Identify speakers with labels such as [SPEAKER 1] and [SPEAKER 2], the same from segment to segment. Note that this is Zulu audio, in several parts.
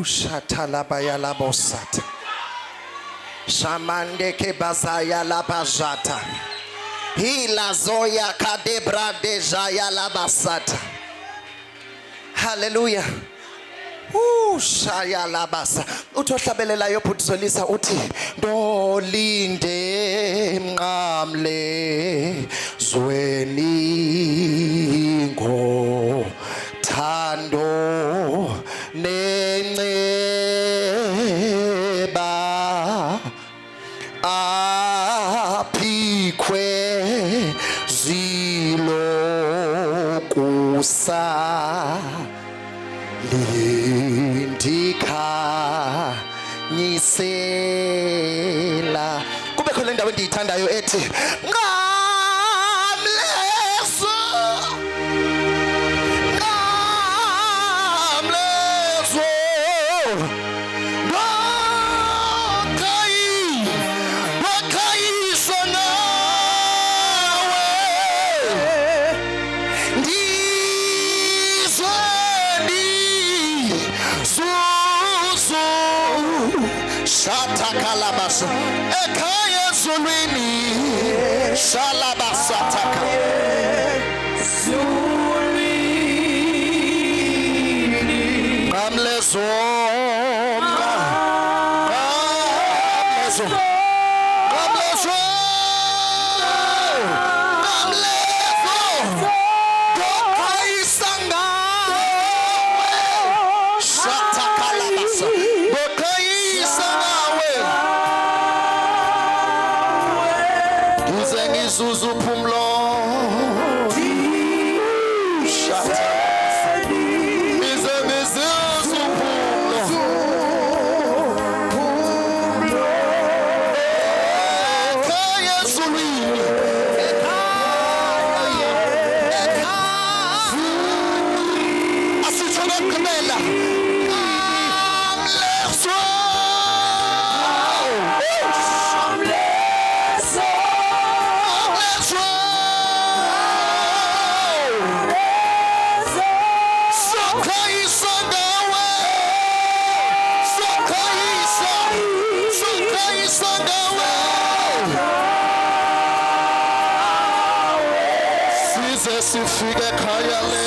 [SPEAKER 1] Shatalabaya labosata. Shamande ke bazaya labajata. Hila zoya kadebra de jaya labasata. Hallelujah. Shaya labasa. Utohlabelela yophutholisa uthi dolinde mnqamle zweni ngo thando nenceba aphikwe zilokusa lindikhanyisela. Kubekho le ndawo endiyithandayo ethi ngamlezo ndokhayisa nawe ndizwe ndizuzu shatakalabasa ekhaya ezulwini shalabasataka ngamlezo Zuzu pumlo shata mizuzu pumlo kaya zulwini asithola kumela sifike khaya le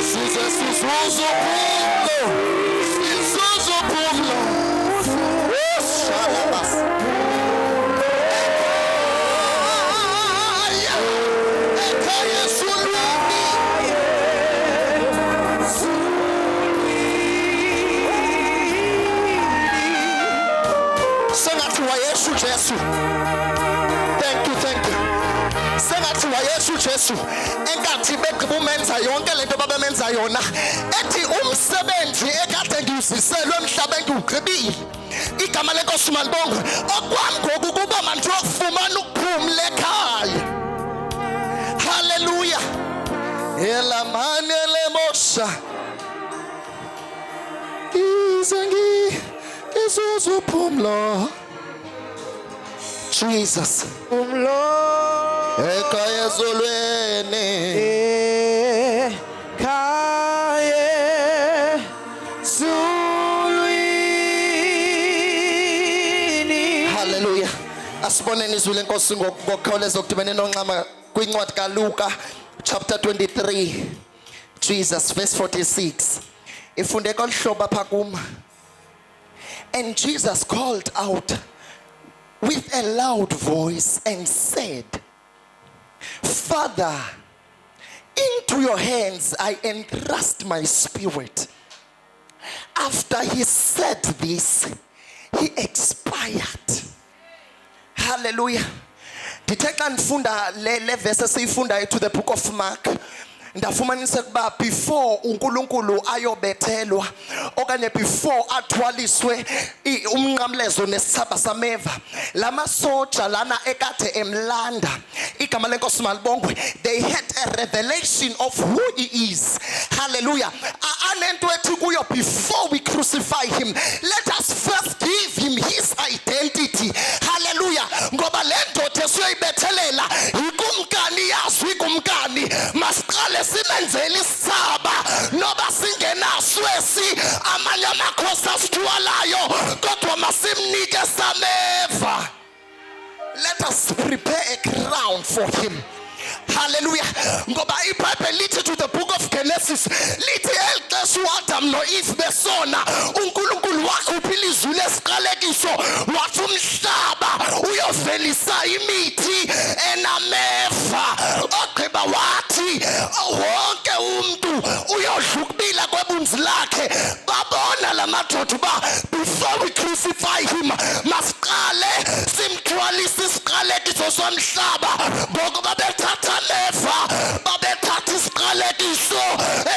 [SPEAKER 1] size sizuzu phumlo shalabas ekhaya ezulwini sengathi wayesu Jesu. Thank you sengathi wayesu Jesu enkathi begqiba umenza yonke lento babemenza yona ethi umsebenzi ekade ngiwuziselwe emhlabeni ngiwugqibile. Igama lenkosi malibongwe. Okwami ngoku kuba manje ukufumana ukuphumula ekhaya. Hallelujah. Elamane lemosha izengi izuzu phumlo Jesus ekhaya ezulwini ekhaya ezulwini. Hallelujah. Asiboneni izwi lenkosi ngokukhawuleza ukudibene nonqama kwincwadi kaLuka chapter 23 Jesus verse 46 ifunde kolhlobo apha kum. And Jesus called out with a loud voice and said, Father, into your hands I entrust my spirit. After he said this, he expired. Hallelujah. Ndithetha ndifunda le verse esiyifunda to the book of Mark. Ndafumanisa ukuba before uNkulunkulu ayobethelwa okanye before athwaliswe umnqamlezo nesithaba sameva lama soja lana ekade emlanda igama lenkosi malibongwe, they had a revelation of who he is. Hallelujah. Anento ethi kuyo before we crucify him, let us first give him his identity. Hallelujah. Ngoba le ndoda esiyoyibethelela ikumkani yazi ikumkani masiqale simenzele isaba noba singenaswesi amanye amakhosi asithwalayo kodwa masimnike sameva. Let us prepare a crown for him. Hallelujah. Ngoba iBhayibheli lithi to the book of Genesis lithi elixesha uAdam noEve besona uNkulunkulu wakhupha ilizwi lesiqalekiso wathi umhlaba uyovelisa imithi enameva. Ogqiba wathi wonke umuntu uyodla ukubila kwebunzi lakhe. Babona lamadoda uba before we crucify him masiqale simthwalise isiqalekiso somhlaba. Ngokuba bethatha ameva babethatha isiqalekiso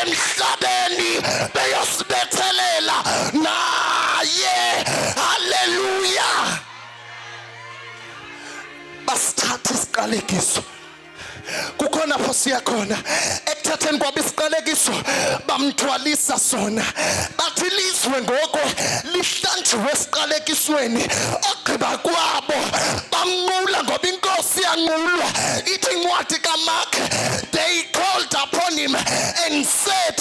[SPEAKER 1] emhlabeni beyosibethelela naye. Hallelujah. Basithatha isiqalekiso. Kukhona pho siyakhona ekuthatheni kwabo isiqalekiso bamthwalisa sona. Bathi lizwe ngoko lihlanjiwe esiqalekisweni. Ogqiba kwabo bamnqula ngoba inkosi yanqulwa. Ithi incwadi kaMark, they called upon him and said,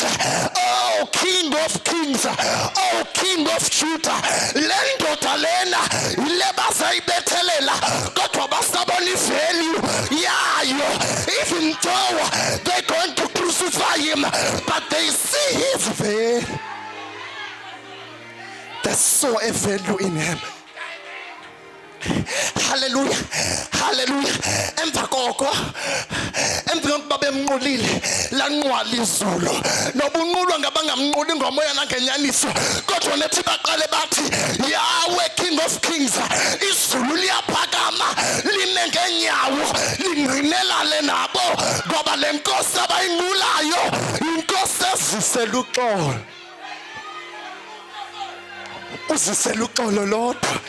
[SPEAKER 1] "Oh King of Kings, oh King of Mchuta." Le ndoda lena yile bazayibethelela kodwa basabona ivalue yayo. Even though they're going to crucify him, but they see his value. They saw a value in him. Hallelujah. Hallelujah. Emva koko emva bemnqulile lanqwala izulu. Nobunqulwa ngabangamnquli ngomoya nangenyaniso. Kodwa nethi baqale bathi Yahweh King of Kings. Izulu liyaphakama lime ngenyawo lingqinelane nabo ngoba le nkosi abayinqulayo inkosi ezisela uxolo. Uzisela uxolo lodwa.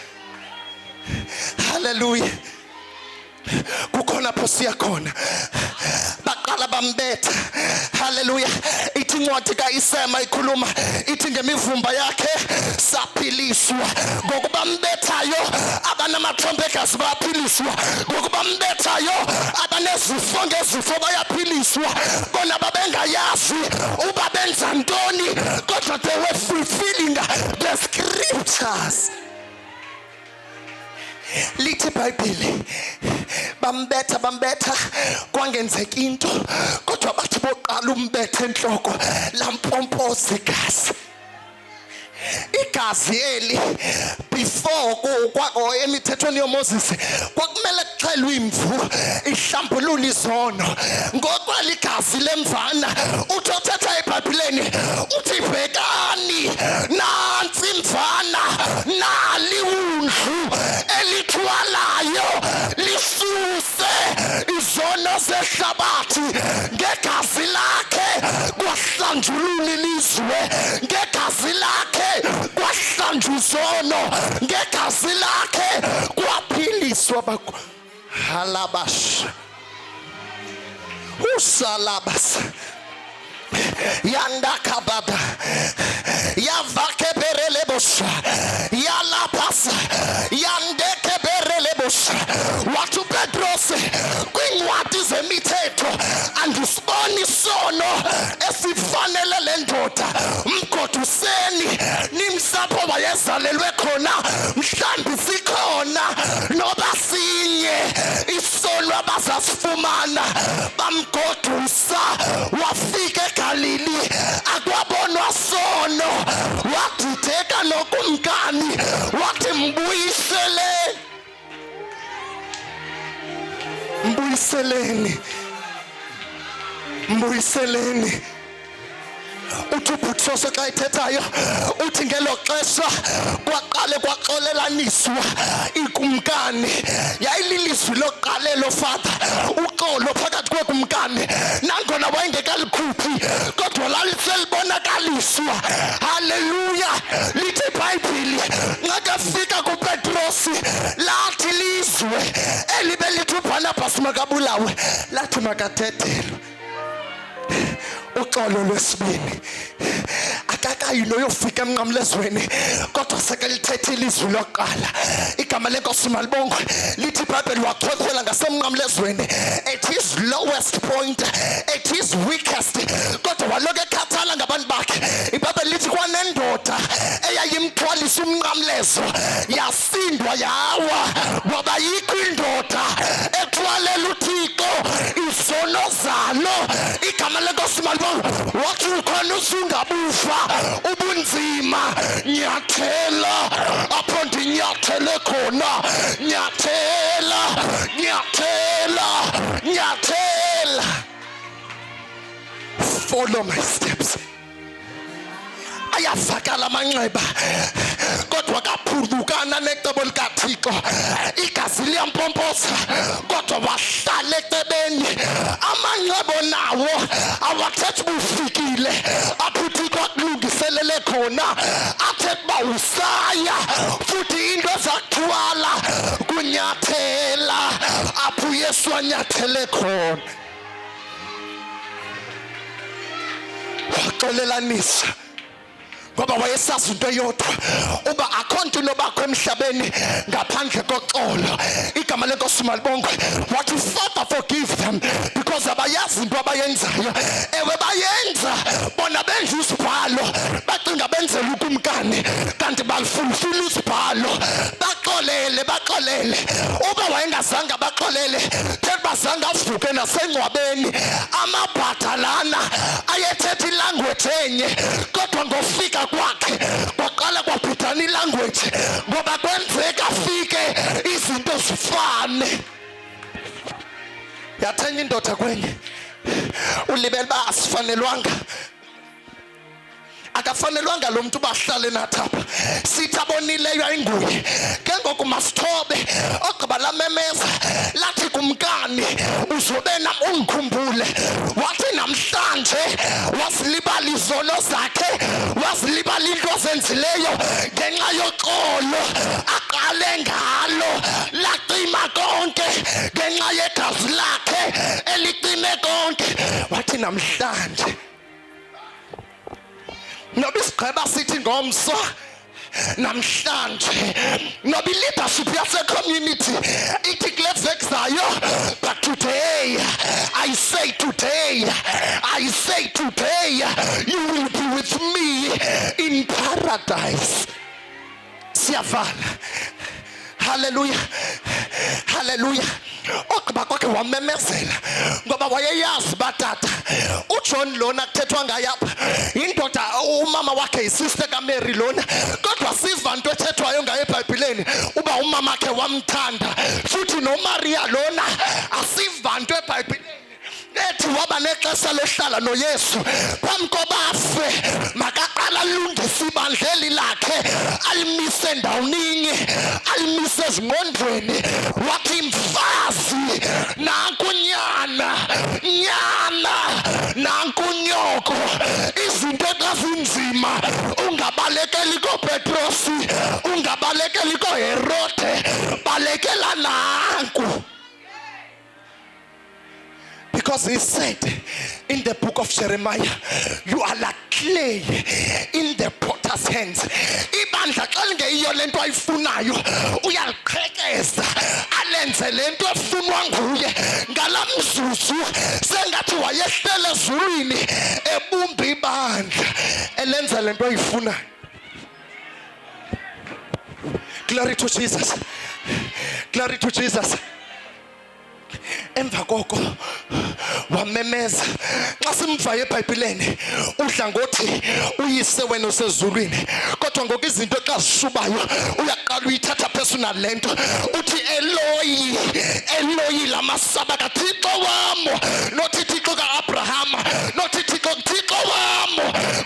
[SPEAKER 1] Hallelujah. Kukhona pho siyakhona baqala bambetha. Hallelujah. Ithi incwadi kaIsaya ikhuluma ithi ngemivumba yakhe saphiliswa. Ngokuba mbethayo abanamatrompeters bayaphiliswa. Ngokuba mbethayo abanezifo ngezifo bayaphiliswa. Bona babengayazi uba benza ntoni kodwa they were fulfilling the scriptures. Lithi iBhayibheli bambetha kwangenzeka into kodwa bathi boqala umbethe enhloko lampompoza igazi. Igazi eli before kwako emithethweni yoMoses kwakumele kuxhelwe imvu ihlambulule izono. Ngoba ligazi lemvana uthi othetha eBhayibhelini uthi bhekani nansi imvana naliwundlu elithwalayo lisuse izono zehlabathi ngegazi lakhe kwahlanjulula ilizwe. Ngegazi lakhe kwahlanjwa izono. Ngegazi lakhe kwaphiliswa halabash usalabas yanda kabada yavake berelebos yalapasa yandeke berelebos. Watu Pedros kwincwadi zemithetho andisiboni isono esifanele le ndoda. Mgoduseni nimsapho wayezalelwe khona mhlambi sikhona noba sinye isono abazasifumana. Bamgodusa wafika eGalili akwabonwa sono. Wadideka nokumkani wathi mbuyiseleni. Uthi uButros xa ithethayo uthi ngelo xesha kwaqale kwaxolelaniswa ikumkani. Yayililizwi loqalelo Father uxolo phakathi kwekumkani nangona wayengekalikhuphi kodwa laliselibonakaliswa. Hallelujah. Lithi iBhayibheli ngakafika kuPetros lathi lizwe elibe lithi uBarnabas makabulawe lathi makathethelwe. Uxolo lwesibini akakayilo yofika emnqamlezweni kodwa seke lithethe ilizwi lokuqala. Igama lenkosi malibongwe lithi iBhayibheli wachothela ngasemnqamlezweni at his lowest point, at his weakest, kodwa waloku ekhathala ngabantu bakhe iBhayibheli lithi kwanendoda eyayimthwalisa umnqamlezo yasindwa yawa ngoba yikho indoda ethwalela uThixo izono zalo. Igama lenkosi malibonga. Wathi ukhona usungabufa ubunzima nyathela apho ndinyathele khona, nyathela nyathela nyathela. Follow my steps. Ayavakala amanxeba kodwa kaphulukana necebo likaThixo. Igazi liyampompoza kodwa wahlala ecebeni. Amanxeba nawo awathethi bufikile apho uThixo akulungiselele khona. Athe kuba usaya futhi into ezakuthwala kunyathela apho uYesu anyathele khona. Waxolelanisa ngoba wayesazi into eyodwa uba akho nto nobakho emhlabeni ngaphandle koxolo. Igama lenkosi malibongwe. Wathi Father forgive them because abayazi into abayenzayo. Ewe bayenza bona benza usibhalo bacinga benzela ukumkani kanti balifulfila usibhalo. Baxolele uba wayengazange baxolele bazange avuke nasengcwabeni. Amabhatalana ayethetha ilanguage enye kodwa ngofika kwakhe kwaqala kwabhidana ilanguage ngoba kwenzeka afike izinto zifane. Yathenya indoda kwenye ulibele ba asifanelwanga, akafanelwanga lo muntu bahlale nathapha. Sithi abonileyo ayinguye. Ke ngoku masithobe ogqiba lamemeza lathi kumkani uzobe nam ungikhumbule. Wathi namhlanje wasilibala izono zakhe, wasilibala into azenzileyo ngenxa yoxolo aqale ngalo. Lacima konke ngenxa yegazi lakhe elicime konke. Wathi namhlanje noba isigqeba sithi ngomso namhlanje, noba i-leadership yase-community ithi kule veki zayo, but today I say you will be with me in paradise. Siyavala. Hallelujah. Ogqiba kwakhe wamemezela ngoba wayeyazi batata uJohn lona kuthethwa ngaye apha indoda umama wakhe yisister kaMary lona, kodwa siva into ethethwayo ngaye eBhayibhelini uba umama wakhe wamthanda. Futhi noMaria lona asiva into eBhayibhelini ethi waba nexesha lehlala noYesu phambi koba afe. Makaqala alungise ibandleli lakhe alimise ndawoninye, alimise ezingqondweni. Wathi mfazi nankunyana nankunyoko izinto ezinzima ungabalekeli koPetrosi, ungabalekeli koHerode, balekela nanku. Because he said in the book of Jeremiah, you are like clay in the potter's hands. Ibandla xa lingeyiyo lento ayifunayo uyaliqhekeza alenze lento efunwa nguye. Ngalamzuzu sengathi wayehlele ezulwini ebumba ibandla elenza lento ayifunayo. Glory to Jesus. Glory to Jesus. Emva koko wamemeza. Xa simva eBhayibhelini udla ngothi uyise wena usezulwini, kodwa ngoku izinto xa zishubayo uyaqala uyithatha personal lento. Uthi Eloyi lamasaba kaThixo wam, nothi Thixo kaAbraham, nothi Thixo wam.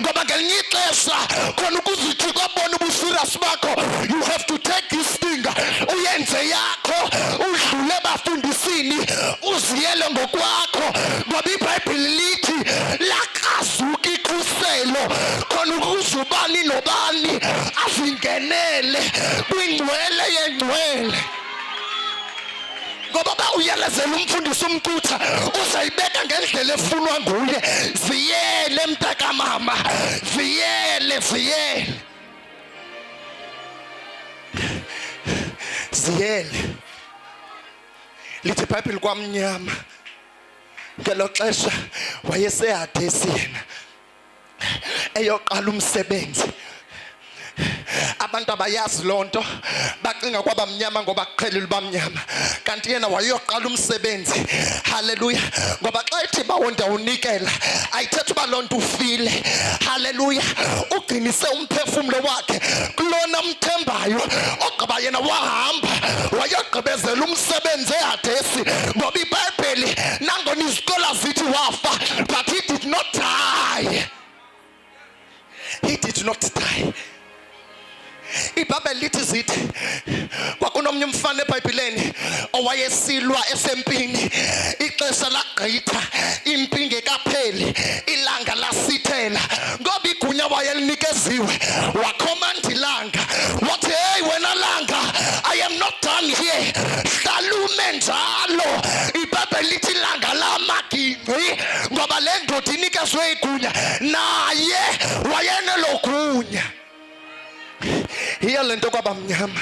[SPEAKER 1] Ngoba ngelinye ixesha khona ukuze uThixo abone ubusirious bakho, you have to take this thing uyenze yakho, udlule ebafundisini, uziyele ngokwakho. Ngoba iBhayibheli lithi lakazuka ikhuselo khona ukuze ubani nobani azingenele kwingcwele yengcwele. Ngoba ba uyelezela umfundisi uMchuta uzayibeka ngendlela efunwa nguye. Ziyele mntaka mama, ziyele lithi iBhayibheli kwamnyama ngelo xesha wayesehadesi yena. eyoqala umsebenzi. Abantu abayazi lonto, bacinga kwaba mnyama ngoba kuqhelile bamnyama, kanti yena wayoqala umsebenzi. Haleluya. Ngoba xa ethi bawonda unikela, ayithethi uba lonto ufile. Haleluya. Ugcinise umphefumulo wakhe kulona mthembayo, ogqiba yena wahamba wayogqibezela umsebenzi eHadesi. Ngoba iBhayibheli nangona izikolo zithi wafa, but he did not die. He did not die. iBhayibheli lithi zithi kwakunomnye umfana eBhayibhelini owayesilwa esempini, ixesha lagqitha, impi ingekapheli, ilanga lasithela. Ngoba igunya wayelinikeziwe, wakhomanda ilanga wathi, hey wena langa, I am not done here, hlalume njalo. iBhayibheli lithi ilanga lamagingci, ngoba le ndoda inikezwe igunya, naye wayenelogunya. Hiya lento kwaba mnyama,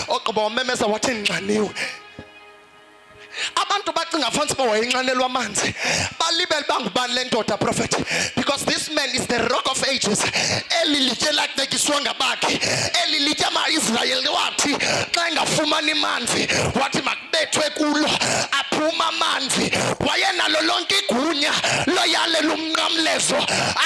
[SPEAKER 1] ogqiba wamemeza wathi nxaniwe. Abantu bacinga phansi ba wayinxanelwa amanzi, balibele bangubani le ndoda prophet, because this man is the rock of ages. Eli litye lacetyiswa ngabakhe, eli litye ama-Israyeli wathi xa engafumani manzi wathi makubethwe kulo aphuma amanzi. Wayenalo lonke igunya loyalela umnqamlezo,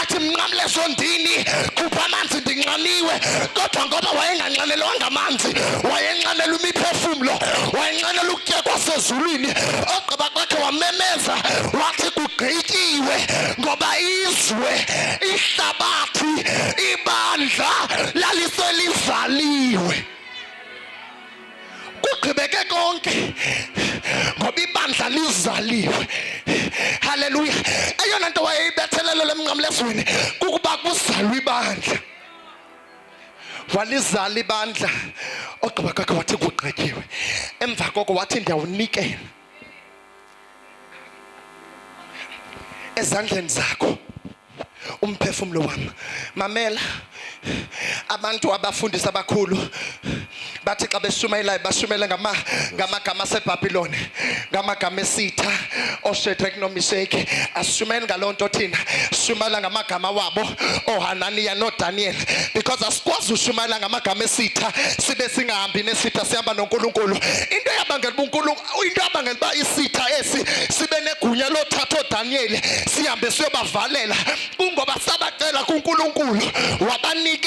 [SPEAKER 1] athi mnqamlezo ndini, khupha amanzi ndinxaniwe. Kodwa ngoba wayenganxanelwanga amanzi, wayenxanela imiphefumulo, wayenxanela ukutya kwasezulwini, ogqiba kwakhe wamemeza wathi kugqityiwe, ngoba izwe, ihlabathi, ibandla laliselivaliwe. Kugqibeke konke ngoba ibandla lizaliwe. Haleluya. Eyona nto wayeyibethelelo lemnqamlezweni kukuba kuzalwe ibandla. Walizala ibandla, ogqiba kwakhe wathi kugqityiwe. Emva koko wathi ndiyawunikela ezandleni zakho umphefumulo wami. Mamela, abantu abafundisi abakhulu bathi xa beshumayelayo bashumele ngamagama aseBhabhiloni, ngamagama esitha, oShadrach noMeshach. Asishumeli ngaloo nto thina, shumela ngamagama wabo, oHananiya noDaniel, because asikwazi ushumayela ngamagama esitha sibe singahambi nesitha, sihamba noNkulunkulu. Into yabangela uba isitha esi sibe negunya lothatha oDaniel sihambe siyobavalela, kungoba sabacela kuNkulunkulu wabanikeza.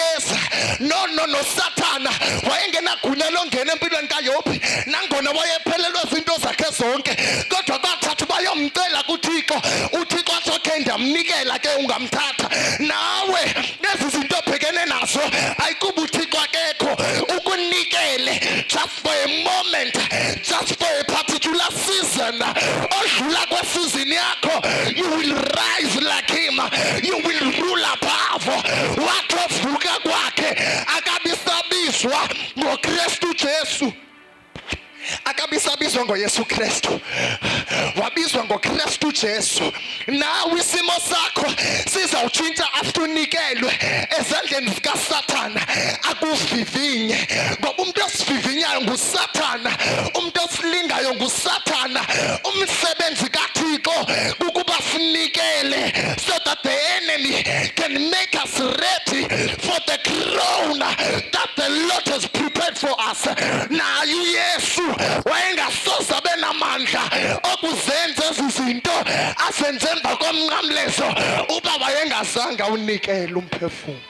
[SPEAKER 1] No Sathana wayengenagunya longena empilweni kaYobhi, nangona wayephelelwe zinto zakhe zonke, kodwa bathatha bayomcela kuThixo. uThixo athi okay ndiyamnikela ke, ungamthatha. Nawe lezi zinto obhekene nazo ayikuba uThixo akekho, ukunikele just for a moment, just for a particular season. Odlula kwesizini yakho, you will rise like him, you will rule above. Wathi ovuka kwakhe akabisabizwa ngoKristu Jesu, akabisabizwa ngoYesu Kristu, wabizwa ngoKristu Jesu. Nawe isimo sakho sizawutshintsha after unikelwe ezandleni zikaSathana. Akuvivinye, ngoba umuntu osivivinyayo nguSathana, umuntu osilingayo nguSathana. Umsebenzi kaThixo kukuba sinikele, so that the enemy can make us ready for the crown that the Lord has prepared for us. Naye uYesu wayengasoze abe namandla okuzenza izinto asenze emva komnqamlezo uba wayengazange unikele umphefumulo.